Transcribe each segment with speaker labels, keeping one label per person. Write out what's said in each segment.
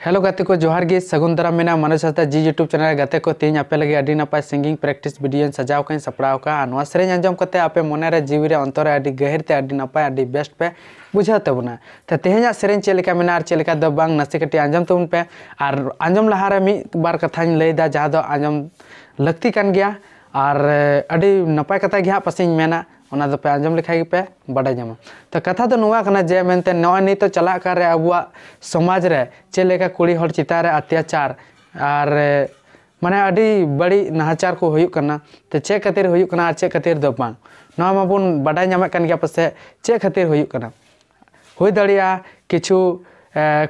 Speaker 1: Hello गाते को जोहार गे सगुन दाराम मेना मनोज हांसदा जी यूट्यूब चैनल गाते को तीन आपे लगे अडी नपाय सिंगिंग प्रैक्टिस वीडियो सजाव का सपड़ाव का नवा सेरें आंजम करते आपे मने रे जीवी रे अंतर अडी गहिर ते अडी नपाय अडी बेस्ट पे बुझा तबना त तेहेजा सेरें चेलेका मेना आर चेलेका द बांग नसे कटी आंजम तबन पे आर आंजम लहा रे मी बार कथानी लैदा जहां दो आंजम लगती कान गया आर अडी नपाय कथा गे हां पसिन मेना ओना दो पे आंजम लिखाई पे बड़ा जमा तो कथा तो नुआ कना जे मेनते नय नी तो चला कार रे अबुआ समाज रे चेलेका कुड़ी हर चिता रे अत्याचार आर माने अडी बड़ी नाहाचार को हुयुक कना तो चे खातिर हुयुक कना चे खातिर दो बांग नवा माबुन बड़ा जामे कन गया पसे चे खातिर हुयुक कना हुई दड़िया किछु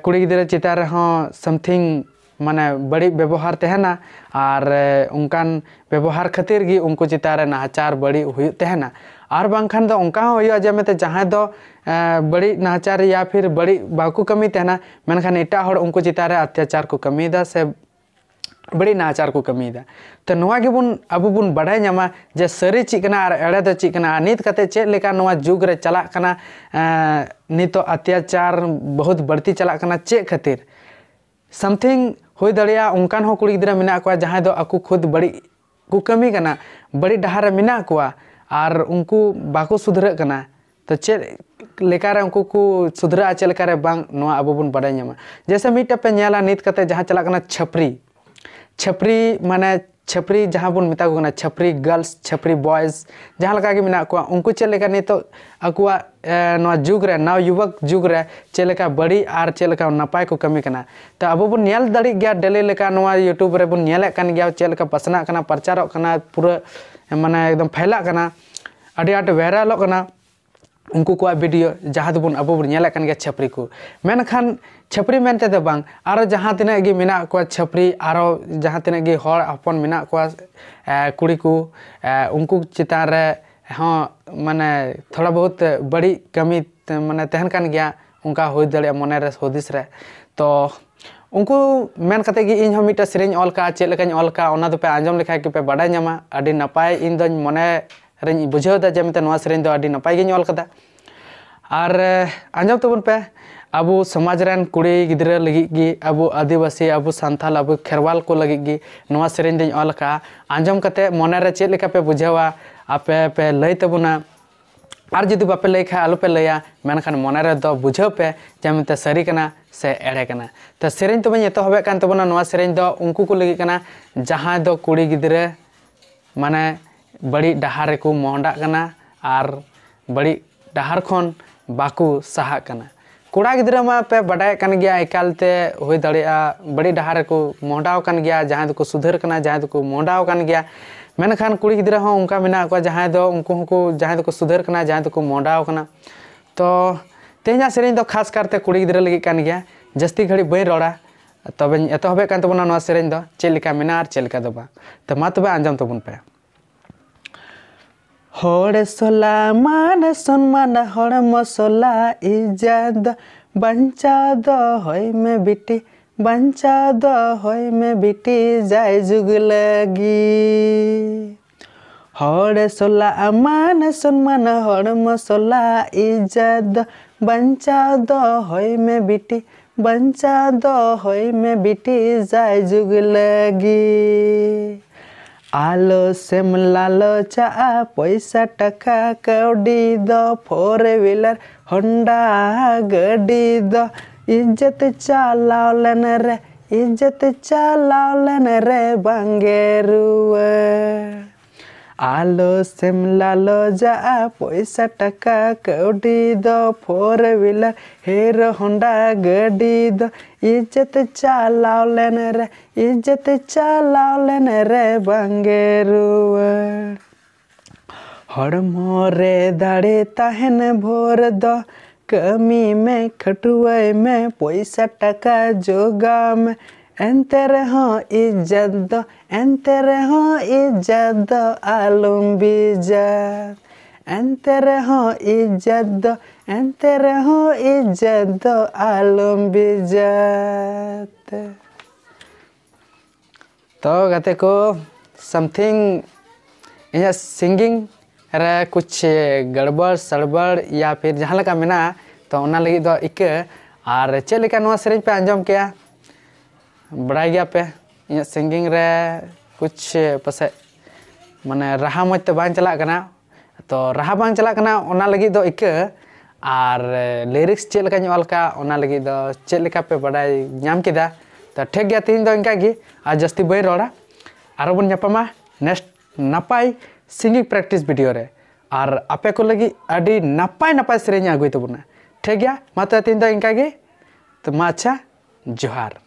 Speaker 1: कुड़ी गिदरा चिता रे हो समथिंग माने बड़ी व्यवहार तहना और उनकान व्यवहार खातिर गी उनको चिता रे नाहाचार बड़ी हुयुक तहना और बांखान दो उनका हो जे में जहाँ दो बड़ी नाचार या फिर बड़ी बाकू कमी तहना मेनखान एटा हर उनको चितारे अत्याचार को कमीदा से बड़ी नाचार को कमीदा तो नवा गे बुन अबु बुन बड़ाई नमा जे सरी चिकना और एड़े दो चिकना नित कते चे लेका नवा जुग रे चला कना नितो अत्याचार बहुत बढ़ती चला कना चे खातिर समथिंग होई दड़िया उनकान हो कुड़ी गिदरा मिना को जहाँ दो अकु खुद बड़ी को कमी कना बड़ी डहार मिना को और उनको बाको सुधर कना तो चे लेकारे उनको को सुधरा चे लेकारे बांग नवा अबो बुन बड़ाई नमा जैसे मीट पे नेला नित कते जहाँ चला कना छपरी छपरी माने छपरी जहाँ बुन मिता को छपरी गर्ल्स छपरी बॉयज जहाँ लगा के मिना को उनको चे लेका नहीं तो अकुआ नवा जुग रे नव युवक जुग रे चे लेका बड़ी और चे लेका नपाय को कमी कना तो अबो बुन नेल दड़ी गया डेली लेका नवा यूट्यूब रे बुन नेले कन गया चे लेका पसना कना प्रचारक कना पूरा माने एकदम फैला कना अड़ी आट वायरल कना उनको को वीडियो जहाँ दबुन अबो बुन नेले कन गया छपरी को मेनखान छपरी मेनते दो बांग आरो जहाँ तिना गे मिना को छपरी आरो जहाँ तिना गे हर अपन मिना को कुड़ी को उनको चितान रे हाँ माने थोड़ा बहुत बड़ी कमी माने तहन कान गया उनका हो दड़े मने रे हुदिस रे तो उनको मेन कते गे इन मिटा सेरें ऑल का चेक लेकाኝ ऑल का ओना दो पे आंजम लेखाय के पे बड़ा ᱧᱟᱢᱟ अडी नपाय इन दो मने रे बुझाव दा जे मते नवा सेरें दो अडी नपाय गे ऑल कदा और आंजम तबन पे अबो समाज रन कुड़ी गिदरा लगी गी अबो आदिवासी अबो सांथाल अबो खेरवाल को लगी गी नवा सेरें दे ऑल का आंजम कते मने रे चेक लेका पे बुझावा आपे पे लई तबना और जुदी बापे लई खा आलू पे लैया मेनखान मने रे दो बुझाव पे जमते सरी कना से एड़े कना तो सेरें तो बन हबे कान तबना नवा सेरें दो उनको को लगी कना जहाँ दो कुड़ी गिदरे माने बड़ी डहार को मोहंडा कना और बड़ी डहार खन बाकू सहा कना कोड़ा गिदरा मा पे बड़ाय कन गया एकालते होई दड़िया बड़ी डहार को मोहंडाव कन गया जहाँ को सुधर कना जहाँ को मोहंडाव कन गया मेनखान कुड़ी गिदरा हो उनका मेना को जहाँ दो उनको को जहाँ को सुधर कना जहाँ को मोहंडाव कना तो तेजा सेरें दो खास करते कुड़ी गिदरा लगी कान गया जस्ती घड़ी बई रोड़ा तबे एतहबे कान तबना नवा सेरें दो चेलिका मेना आर चेलिका दो बा तो मा तबे आंजम तबन पे हड़े सोला मान सम्मान हड़ मसला इजाद बंचा दो होय में बिटी बंचा दो होय में बिटी जाय जुग लगी हड़े सोला मान सम्मान हड़ मसला इजाद बंचा दो होय में बिटी बंचा दो होय में बिटी जाय जुग लगी आलो सेम लालो चा पैसा टका कौड़ी दो फोर व्हीलर होंडा गड्डी दो इज्जत चालावलन रे इज्जत चालावलन रे बांगेरुआ आलो सेम लालो जा पैसा टका कौड़ी दो फोर व्हीलर हीरो होंडा गड्डी दो इज्जत चालावलन रे इज्जत चालावलन रे बांगेरुआ हड़मो रे दाड़े तहन भोर दो कमी में खटुआई में पैसा टका जोगा में एंते रहो इज्जत दो एंते रहो इज्जत दो आलम बीजात एंते रहो इज्जत दो एंते रहो इज्जत दो आलम बीजात तो गाते को समथिंग इन सिंगिंग रे कुछ गड़बड़ सड़बड़ या फिर जहाँ लगा मेना तो उना लगी दो इके और चेक लेका नवा सेरें पे आंजम किया बड़ाई गया पे इन सिंगिंग रे कुछ पासे माने रहा मज ते बांग चला कना तो रहा बांग चला कना ओना लगी दो इक और लिरिक्स चेक लगा ऑल का ओना लगी दो चेक लेका पे बड़ाई नाम किदा तो ठीक गया तीन दो इनका गी आ जस्ती बई रोड़ा आरो बन ᱧᱟᱯᱟᱢᱟ नेक्स्ट नपाय सिंगिंग प्रैक्टिस वीडियो रे और आपे को लगी अडी नपाय नपाय सेरेंग आगुई तबना ठीक गया माता तीन दो इनका गी तो मा अच्छा जोहार।